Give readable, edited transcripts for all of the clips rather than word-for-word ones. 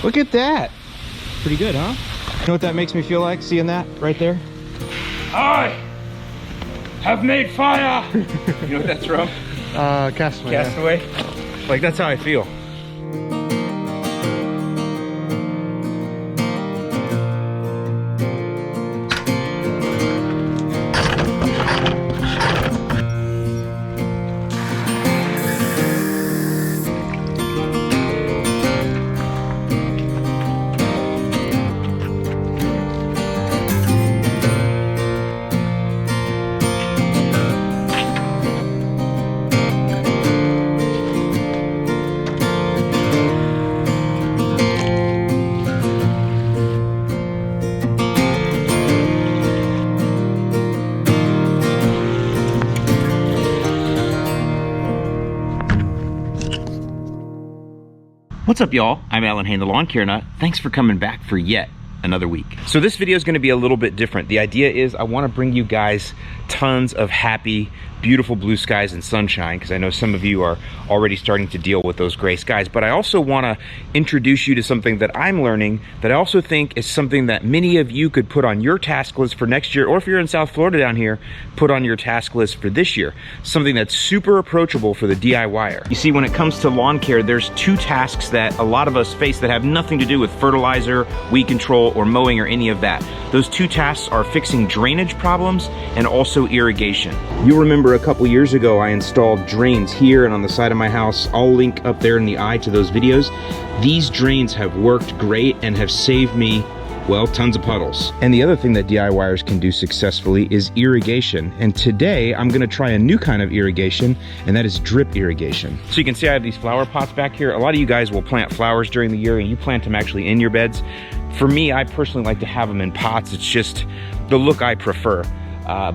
Look at that. Pretty good, huh? You know what that makes me feel like, seeing that right there? I have made fire. You know what that's from? Castaway. Castaway. Yeah. Like, that's how I feel. What's up, y'all? I'm Alan Hain, the Lawn Care Nut. Thanks for coming back for yet another week. So this video is going to be a little bit different. The idea is I want to bring you guys tons of happy, beautiful blue skies and sunshine, because I know some of you are already starting to deal with those gray skies, but I also want to introduce you to something that I'm learning that I also think is something that many of you could put on your task list for next year, or if you're in South Florida down here, put on your task list for this year. Something that's super approachable for the DIYer. You see, when it comes to lawn care, there's two tasks that a lot of us face that have nothing to do with fertilizer, weed control, or mowing, or any of that. Those two tasks are fixing drainage problems and also irrigation. You'll remember a couple years ago I installed drains here and on the side of my house. I'll link up there in the eye to those videos. These drains have worked great and have saved me, well, tons of puddles. And the other thing that DIYers can do successfully is irrigation. And today I'm gonna try a new kind of irrigation, and that is drip irrigation. So you can see I have these flower pots back here. A lot of you guys will plant flowers during the year and you plant them actually in your beds. For me, I personally like to have them in pots. It's just the look I prefer.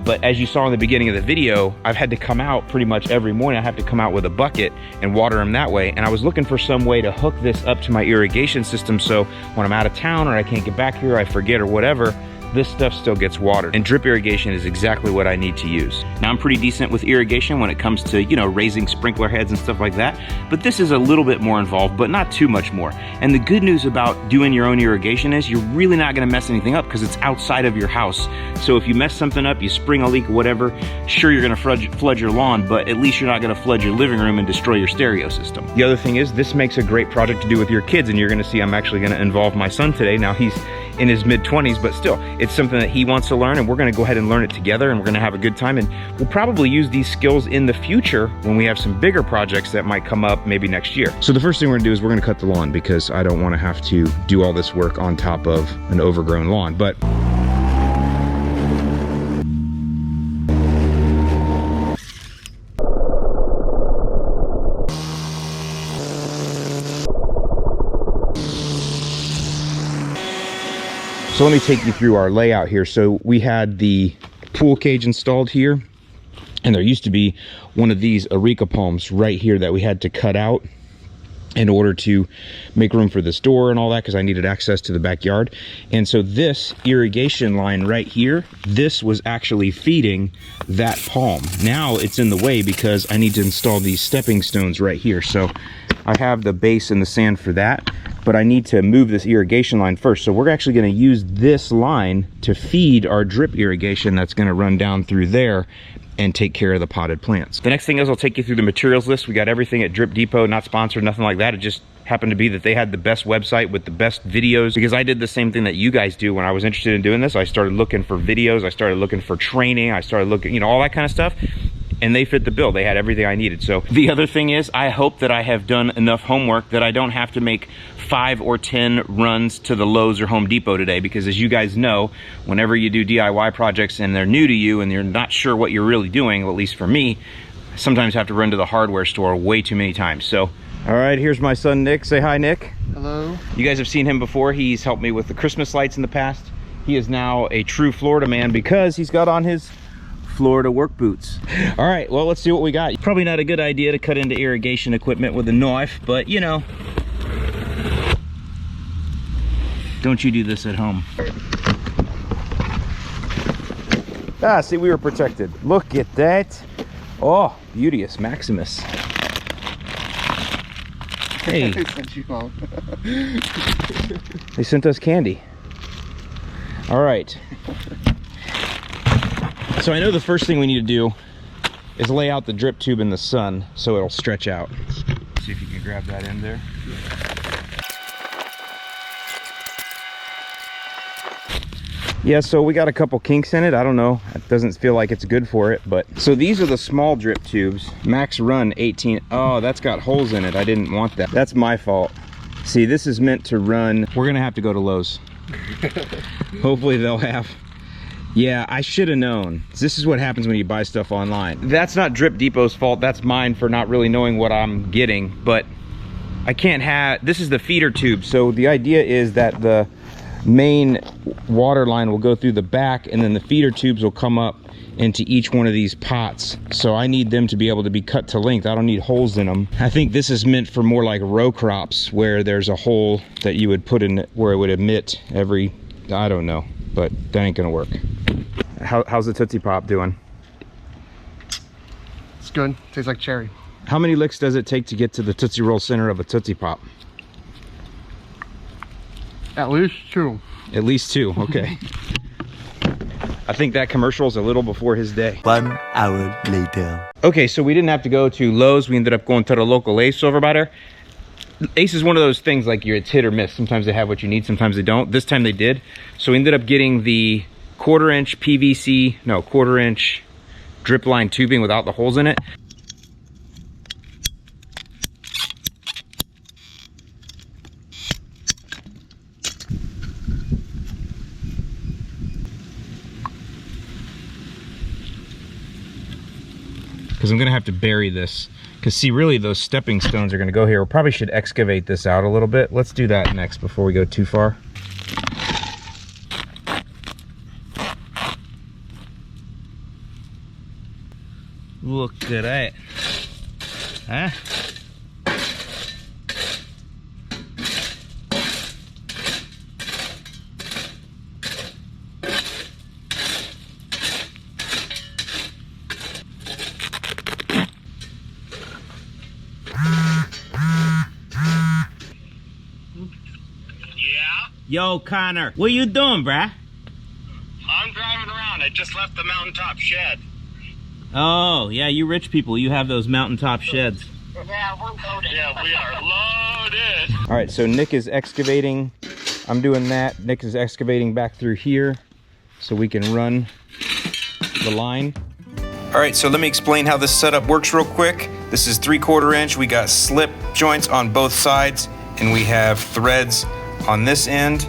But as you saw in the beginning of the video, I've had to come out pretty much every morning. I have to come out with a bucket and water them that way. And I was looking for some way to hook this up to my irrigation system, so when I'm out of town or I can't get back here, I forget or whatever, this stuff still gets watered. And drip irrigation is exactly what I need to use. Now, I'm pretty decent with irrigation when it comes to, you know, raising sprinkler heads and stuff like that, but this is a little bit more involved, but not too much more. And the good news about doing your own irrigation is you're really not gonna mess anything up because it's outside of your house. So if you mess something up, you spring a leak or whatever, sure, you're gonna flood your lawn, but at least you're not gonna flood your living room and destroy your stereo system. The other thing is, this makes a great project to do with your kids, and you're gonna see I'm actually gonna involve my son today. Now, he's in his mid-20s, but still, it's something that he wants to learn, and we're gonna go ahead and learn it together, and we're gonna have a good time, and we'll probably use these skills in the future when we have some bigger projects that might come up maybe next year. So the first thing we're gonna do is we're gonna cut the lawn, because I don't wanna have to do all this work on top of an overgrown lawn. But so let me take you through our layout here. So we had the pool cage installed here, and there used to be one of these areca palms right here that we had to cut out in order to make room for this door and all that, because I needed access to the backyard. And so this irrigation line right here, this was actually feeding that palm. Now it's in the way because I need to install these stepping stones right here. So I have the base and the sand for that, but I need to move this irrigation line first. So we're actually going to use this line to feed our drip irrigation that's going to run down through there and take care of the potted plants. The next thing is I'll take you through the materials list. We got everything at Drip Depot, not sponsored, nothing like that. It just happened to be that they had the best website with the best videos, because I did the same thing that you guys do. When I was interested in doing this, I started looking for videos, I started looking for training, I started looking, you know, all that kind of stuff. And they fit the bill. They had everything I needed. So the other thing is, I hope that I have done enough homework that I don't have to make 5 or 10 runs to the Lowe's or Home Depot today, because as you guys know, whenever you do DIY projects and they're new to you and you're not sure what you're really doing, at least for me, I sometimes have to run to the hardware store way too many times. So, all right, here's my son, Nick. Say hi, Nick. hello. You guys have seen him before. He's helped me with the Christmas lights in the past. He is now a true Florida man because he's got on his Florida work boots. All right, well, let's see what we got. Probably not a good idea to cut into irrigation equipment with a knife, but you know, don't you do this at home. Ah, see, we were protected. Look at that. Oh, beauteous Maximus. Hey. They sent you home. They sent us candy. All right. So I know the first thing we need to do is lay out the drip tube in the sun so it'll stretch out. See if you can grab that end there. Yeah, so we got a couple kinks in it. I don't know. It doesn't feel like it's good for it, but so these are the small drip tubes. Max run 18. Oh, that's got holes in it. I didn't want that. That's my fault. See, this is meant to run. We're gonna have to go to Lowe's. Hopefully they'll have. Yeah, I should have known. This is what happens when you buy stuff online. That's not Drip Depot's fault. That's mine for not really knowing what I'm getting, but I can't have, this is the feeder tube. So the idea is that the main water line will go through the back and then the feeder tubes will come up into each one of these pots. So I need them to be able to be cut to length. I don't need holes in them. I think this is meant for more like row crops where there's a hole that you would put in where it would emit every, I don't know, but that ain't gonna work. How's the Tootsie Pop doing? It's good. Tastes like cherry. How many licks does it take to get to the Tootsie Roll center of a Tootsie Pop? At least 2. At least 2, okay. I think that commercial is a little before his day. 1 hour later. Okay, so we didn't have to go to Lowe's. We ended up going to the local Ace over by there. Ace is one of those things like it's hit or miss. Sometimes they have what you need, sometimes they don't. This time they did. So we ended up getting the quarter-inch drip line tubing without the holes in it. Because I'm gonna have to bury this. Because see, really those stepping stones are gonna go here. We probably should excavate this out a little bit. Let's do that next before we go too far. Look at that. Huh? Yo, Connor, what you doing, bruh? I'm driving around. I just left the mountaintop shed. Oh, yeah, you rich people, you have those mountaintop sheds. Yeah, we're loaded. Yeah, we are loaded. All right, so Nick is excavating. I'm doing that. Nick is excavating back through here so we can run the line. All right, so let me explain how this setup works real quick. This is 3/4 inch. We got slip joints on both sides, and we have threads on this end.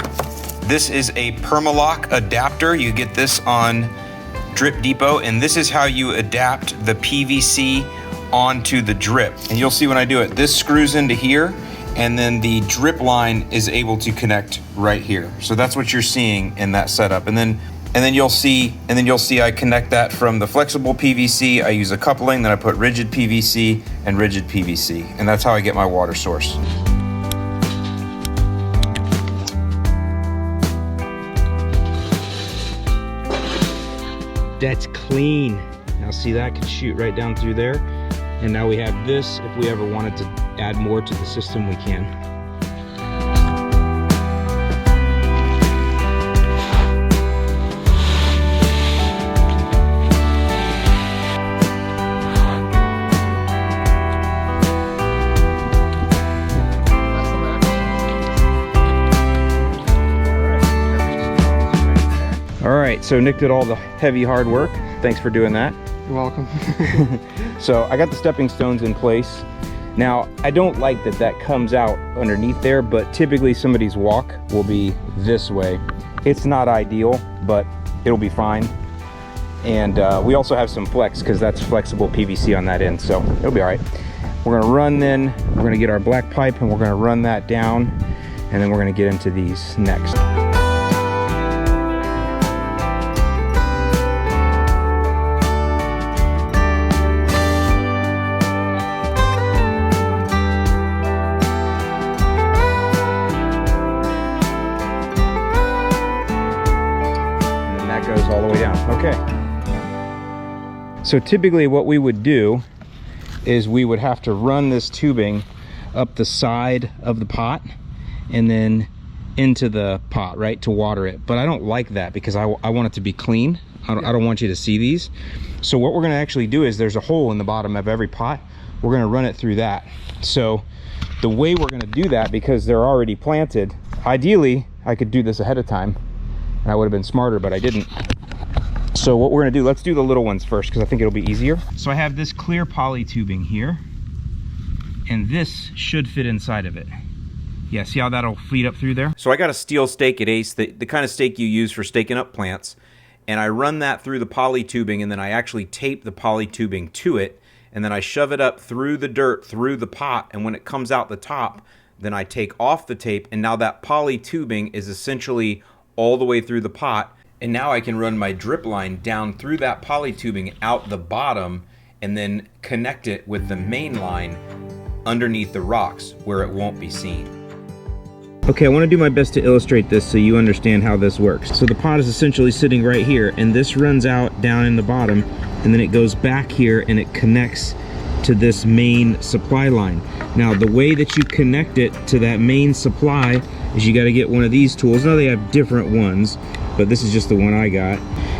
This is a Permalock adapter. You get this on Drip Depot, and this is how you adapt the PVC onto the drip. And you'll see when I do it, this screws into here, and then the drip line is able to connect right here. So that's what you're seeing in that setup. And then you'll see I connect that from the flexible PVC. I use a coupling, then I put rigid PVC and rigid PVC, and that's how I get my water source. That's clean. Now see, that could shoot right down through there. And now we have this. If we ever wanted to add more to the system, we can. All right, so Nick did all the heavy hard work. Thanks for doing that. You're welcome. So I got the stepping stones in place. Now, I don't like that comes out underneath there, but typically somebody's walk will be this way. It's not ideal, but it'll be fine. And we also have some flex because that's flexible PVC on that end, so it'll be all right. We're gonna run then, we're gonna get our black pipe and we're gonna run that down, and then we're gonna get into these next. Goes all the way down. Okay. So typically what we would do is we would have to run this tubing up the side of the pot and then into the pot, right, to water it. But I don't like that because I want it to be clean. I don't want you to see these. So what we're gonna actually do is there's a hole in the bottom of every pot. We're gonna run it through that. So the way we're gonna do that, because they're already planted, ideally I could do this ahead of time and I would have been smarter, but I didn't. So what we're gonna do, let's do the little ones first because I think it'll be easier. So I have this clear poly tubing here, and this should fit inside of it. Yeah, see how that'll feed up through there? So I got a steel stake at Ace, the kind of stake you use for staking up plants, and I run that through the poly tubing, and then I actually tape the poly tubing to it, and then I shove it up through the dirt, through the pot, and when it comes out the top, then I take off the tape, and now that poly tubing is essentially all the way through the pot, and now I can run my drip line down through that poly tubing out the bottom, and then connect it with the main line underneath the rocks where it won't be seen. Okay, I want to do my best to illustrate this so you understand how this works. So the pot is essentially sitting right here, and this runs out down in the bottom, and then it goes back here and it connects to this main supply line. Now the way that you connect it to that main supply is you got to get one of these tools. Now they have different ones, but this is just the one I got.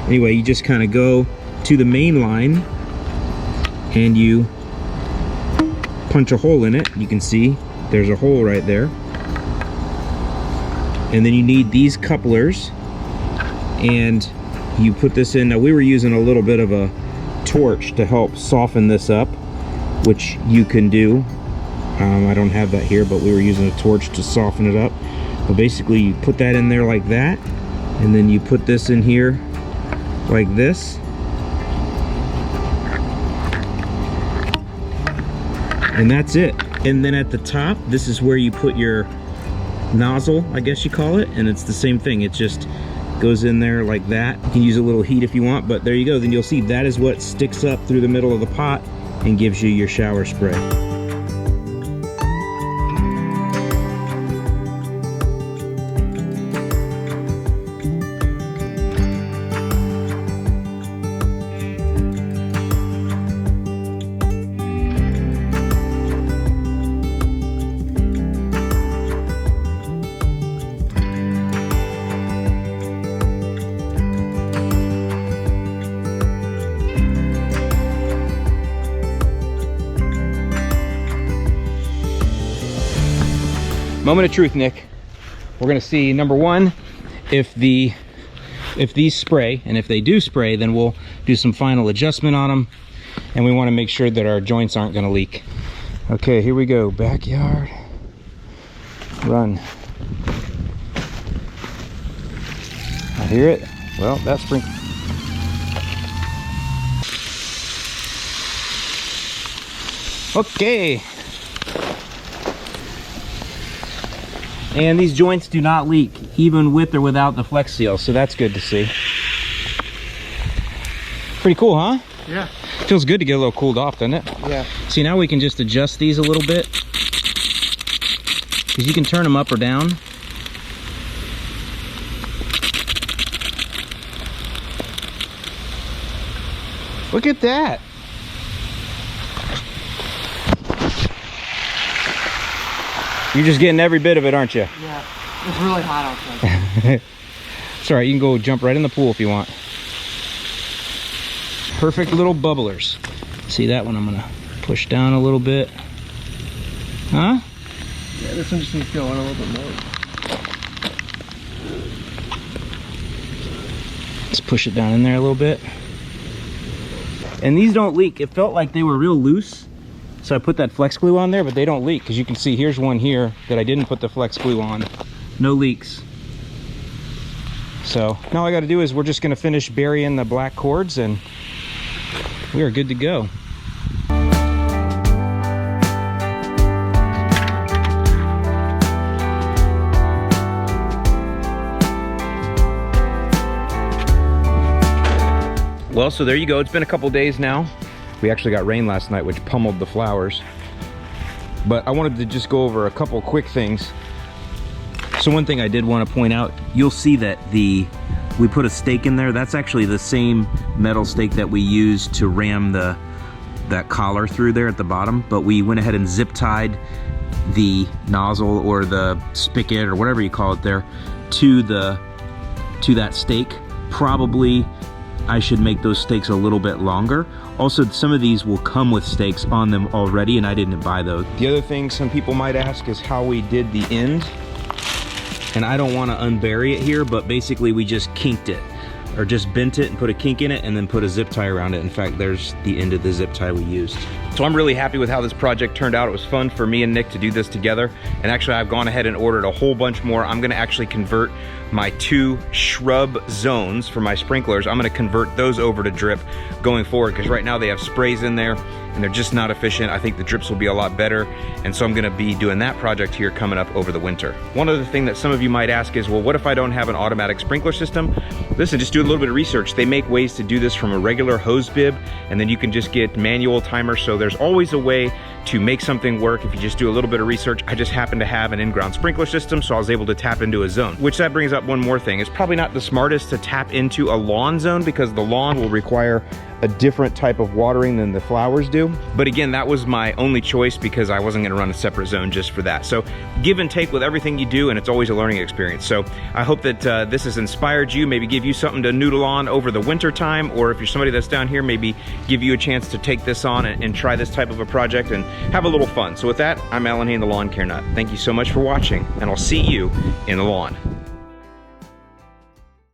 Anyway, you just kind of go to the main line and you punch a hole in it. You can see there's a hole right there. And then you need these couplers, and you put this in. Now we were using a little bit of a torch to help soften this up, which you can do. I don't have that here, but we were using a torch to soften it up. But basically you put that in there like that, and then you put this in here like this. And that's it. And then at the top, this is where you put your nozzle, I guess you call it, and it's the same thing. It just goes in there like that. You can use a little heat if you want, but there you go. Then you'll see that is what sticks up through the middle of the pot and gives you your shower spray. Moment of truth, Nick. We're gonna see, number one, if these spray, and if they do spray, then we'll do some final adjustment on them, and we want to make sure that our joints aren't gonna leak. Okay, here we go. Backyard run. I hear it. Well, that's sprinkle. Okay. And these joints do not leak, even with or without the Flex Seal, so that's good to see. Pretty cool, huh? Yeah. Feels good to get a little cooled off, doesn't it? Yeah. See, now we can just adjust these a little bit, because you can turn them up or down. Look at that. You're just getting every bit of it, aren't you? Yeah. It's really hot outside. It's all right, you can go jump right in the pool if you want. Perfect little bubblers. See that one? I'm gonna push down a little bit. Huh? Yeah, this one just needs to go on a little bit more. Let's push it down in there a little bit. And these don't leak. It felt like they were real loose, so I put that flex glue on there, but they don't leak, because you can see here's one here that I didn't put the flex glue on. No leaks. So now all I got to do is we're just going to finish burying the black cords, and we are good to go. Well, so there you go. It's been a couple days now. We actually got rain last night, which pummeled the flowers. But I wanted to just go over a couple quick things. So one thing I did want to point out, you'll see that we put a stake in there. That's actually the same metal stake that we used to ram that collar through there at the bottom, but we went ahead and zip tied the nozzle or the spigot or whatever you call it there to that stake. Probably I should make those stakes a little bit longer. Also, some of these will come with stakes on them already, and I didn't buy those. The other thing some people might ask is how we did the end. And I don't want to unbury it here, but basically we just kinked it, or just bent it and put a kink in it and then put a zip tie around it. In fact, there's the end of the zip tie we used. So I'm really happy with how this project turned out. It was fun for me and Nick to do this together. And actually I've gone ahead and ordered a whole bunch more. I'm gonna actually convert my 2 shrub zones for my sprinklers. I'm gonna convert those over to drip going forward, because right now they have sprays in there and they're just not efficient. I think the drips will be a lot better. And so I'm gonna be doing that project here coming up over the winter. One other thing that some of you might ask is, well, what if I don't have an automatic sprinkler system? Listen, just do a little bit of research. They make ways to do this from a regular hose bib, and then you can just get manual timers. So there's always a way to make something work if you just do a little bit of research. I just happen to have an in-ground sprinkler system, so I was able to tap into a zone. Which that brings up one more thing. It's probably not the smartest to tap into a lawn zone, because the lawn will require a different type of watering than the flowers do. But again, that was my only choice because I wasn't gonna run a separate zone just for that. So give and take with everything you do, and it's always a learning experience. So I hope that this has inspired you, maybe give you something to noodle on over the winter time, or if you're somebody that's down here, maybe give you a chance to take this on and try this type of a project and have a little fun. So with that, I'm Alan Hain, the Lawn Care Nut. Thank you so much for watching, and I'll see you in the lawn.